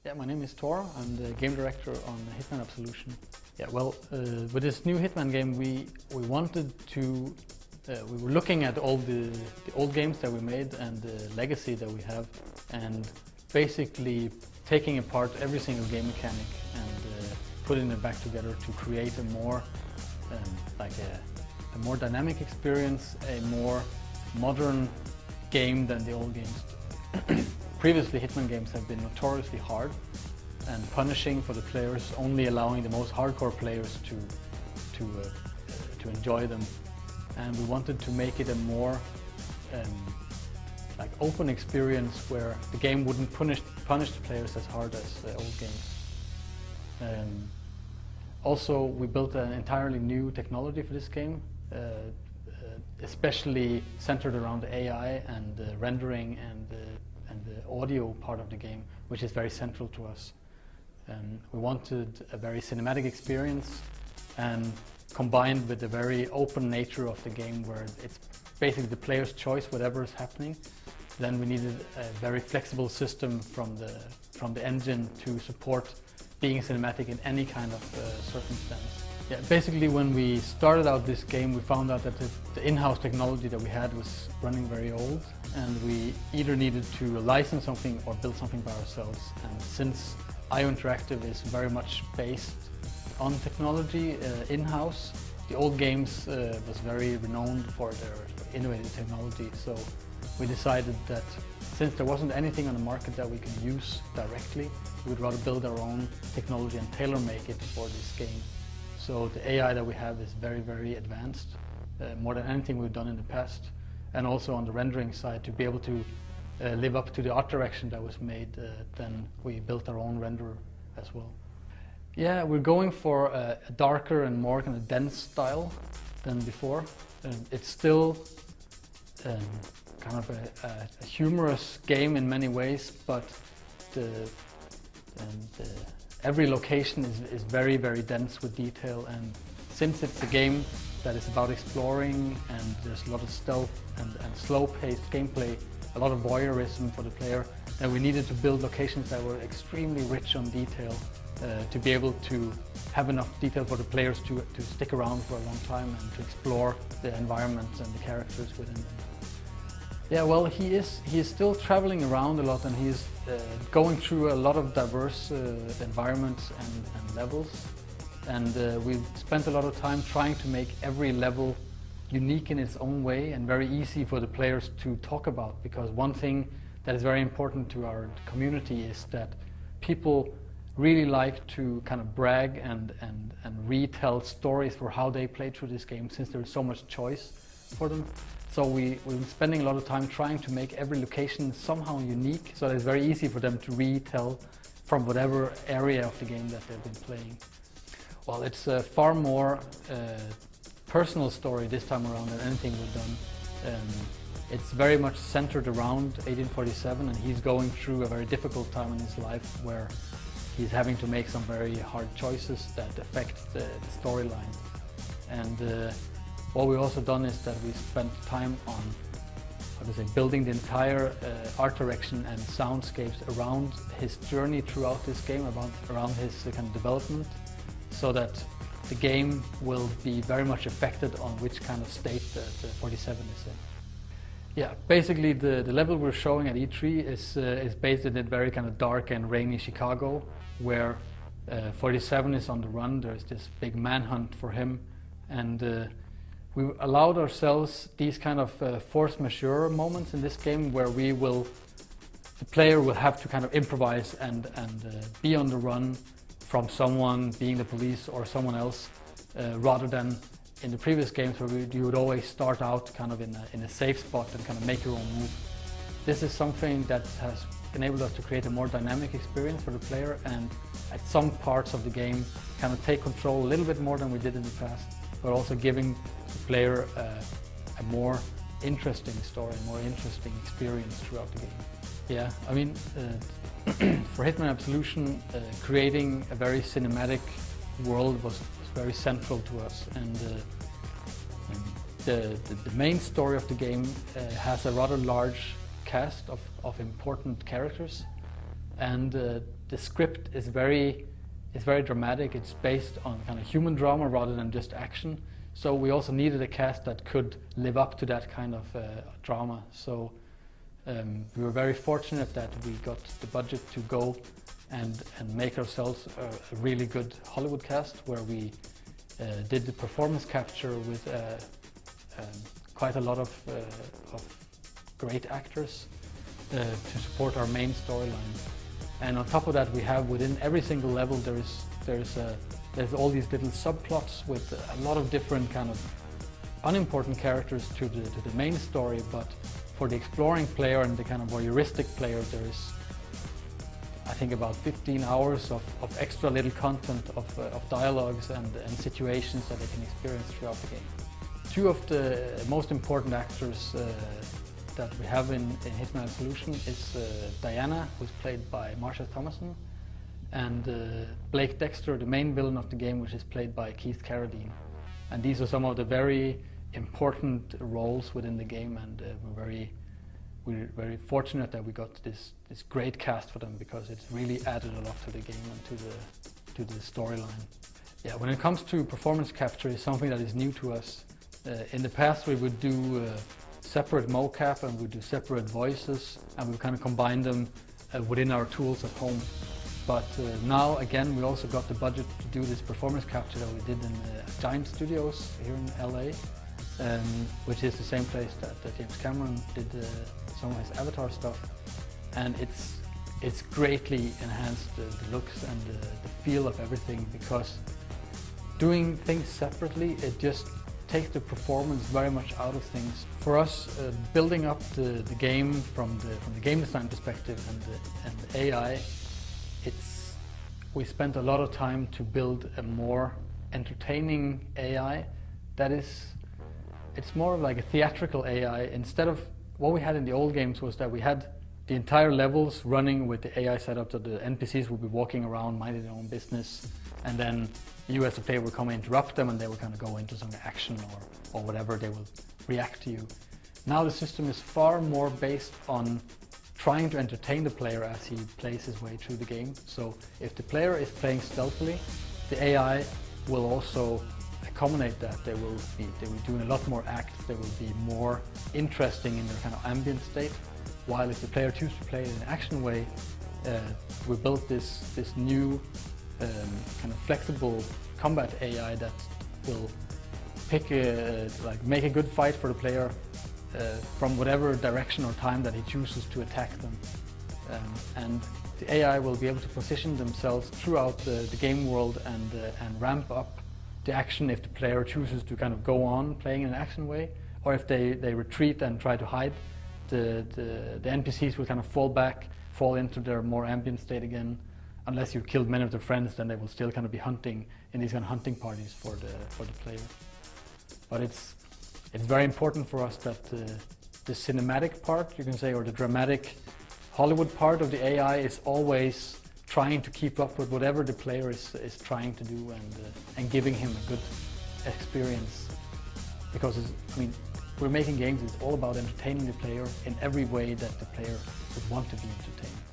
Yeah, my name is Tor. I'm the game director on HITMAN Absolution. Yeah, well, with this new Hitman game, we wanted to. We were looking at all the old games that we made and the legacy that we have, and basically taking apart every single game mechanic and putting it back together to create a more a more dynamic experience, a more modern game than the old games. Previously, Hitman games have been notoriously hard and punishing for the players, only allowing the most hardcore players to enjoy them. And we wanted to make it a more open experience where the game wouldn't punish the players as hard as the old games. Also, we built an entirely new technology for this game, especially centered around the AI and the rendering and the audio part of the game, which is very central to us. We wanted a very cinematic experience, and combined with the very open nature of the game, where it's basically the player's choice whatever is happening. Then we needed a very flexible system from the engine to support being cinematic in any kind of circumstance. Yeah, basically when we started out this game, we found out that the in-house technology that we had was running very old, and we either needed to license something or build something by ourselves. And since IO Interactive is very much based on technology in-house, the old games was very renowned for their innovative technology. So we decided that since there wasn't anything on the market that we can use directly, we'd rather build our own technology and tailor-make it for this game. So the AI that we have is very, very advanced, more than anything we've done in the past. And also on the rendering side, to be able to live up to the art direction that was made, then we built our own renderer as well. Yeah, we're going for a darker and more kind of dense style than before. It's still kind of a humorous game in many ways, but every location is very, very dense with detail. And since it's a game that is about exploring and there's a lot of stealth and slow-paced gameplay, a lot of voyeurism for the player, then we needed to build locations that were extremely rich on detail to be able to have enough detail for the players to stick around for a long time and to explore the environments and the characters within them. Yeah, well, he is still traveling around a lot, and he's going through a lot of diverse environments and levels. And we've spent a lot of time trying to make every level unique in its own way and very easy for the players to talk about, because one thing that is very important to our community is that people really like to kind of brag and retell stories for how they played through this game, since there's so much choice for them. So we've been spending a lot of time trying to make every location somehow unique, so that it's very easy for them to retell from whatever area of the game that they've been playing. Well, it's a far more personal story this time around than anything we've done. It's very much centered around 1847, and he's going through a very difficult time in his life where he's having to make some very hard choices that affect the storyline. And what we've also done is that we spent time on, building the entire art direction and soundscapes around his journey throughout this game, around his kind of development, so that the game will be very much affected on which kind of state that 47 is in. Yeah, basically the level we're showing at E3 is based in a very kind of dark and rainy Chicago, where 47 is on the run. There's this big manhunt for him, and we allowed ourselves these kind of force majeure moments in this game where the player will have to kind of improvise and be on the run from someone, being the police or someone else, rather than in the previous games where you would always start out kind of in a safe spot and kind of make your own move. This is something that has enabled us to create a more dynamic experience for the player, and at some parts of the game kind of take control a little bit more than we did in the past, but also giving the player a more interesting story, a more interesting experience throughout the game. Yeah, I mean, for HITMAN Absolution, creating a very cinematic world was very central to us, and the main story of the game has a rather large cast of important characters, and the script is very dramatic. It's based on kind of human drama rather than just action. So we also needed a cast that could live up to that kind of drama. So we were very fortunate that we got the budget to go and make ourselves a really good Hollywood cast, where we did the performance capture with quite a lot of great actors to support our main storyline. And on top of that, we have within every single level there's all these little subplots with a lot of different kind of unimportant characters to the main story, but for the exploring player and the kind of voyeuristic player, there's I think about 15 hours of extra little content of dialogues and situations that they can experience throughout the game. Two of the most important actors that we have in HITMAN Absolution is Diana, who's played by Marsha Thomason, and Blake Dexter, the main villain of the game, which is played by Keith Carradine. And these are some of the very important roles within the game, and we're very fortunate that we got this great cast for them, because it's really added a lot to the game and to the storyline. Yeah, when it comes to performance capture, it's something that is new to us. In the past, we would do separate mocap and we do separate voices, and we kind of combine them within our tools at home. But now, again, we also got the budget to do this performance capture that we did in Giant Studios here in LA, which is the same place that James Cameron did some of his Avatar stuff. And it's greatly enhanced the looks and the feel of everything, because doing things separately, it just takes the performance very much out of things. For us, building up the game from the game design perspective and the AI, we spent a lot of time to build a more entertaining AI it's more like a theatrical AI. Instead of what we had in the old games was that we had the entire levels running with the AI set up, that the NPCs would be walking around minding their own business, and then you as a player would come and interrupt them, and they would kind of go into some action or whatever, they will react to you. Now the system is far more based on trying to entertain the player as he plays his way through the game. So if the player is playing stealthily, the AI will also accommodate that. They will be doing a lot more acts, they will be more interesting in their kind of ambient state. While if the player chooses to play it in an action way, we built this new kind of flexible combat AI that will pick make a good fight for the player from whatever direction or time that he chooses to attack them. And the AI will be able to position themselves throughout the game world and ramp up the action if the player chooses to kind of go on playing in an action way, or if they retreat and try to hide, the NPCs will kind of fall into their more ambient state again. Unless you've killed many of their friends, then they will still kind of be hunting in these kind of hunting parties for the player. But it's very important for us that the cinematic part, you can say, or the dramatic Hollywood part of the AI is always trying to keep up with whatever the player is trying to do, and giving him a good experience. Because we're making games, it's all about entertaining the player in every way that the player would want to be entertained.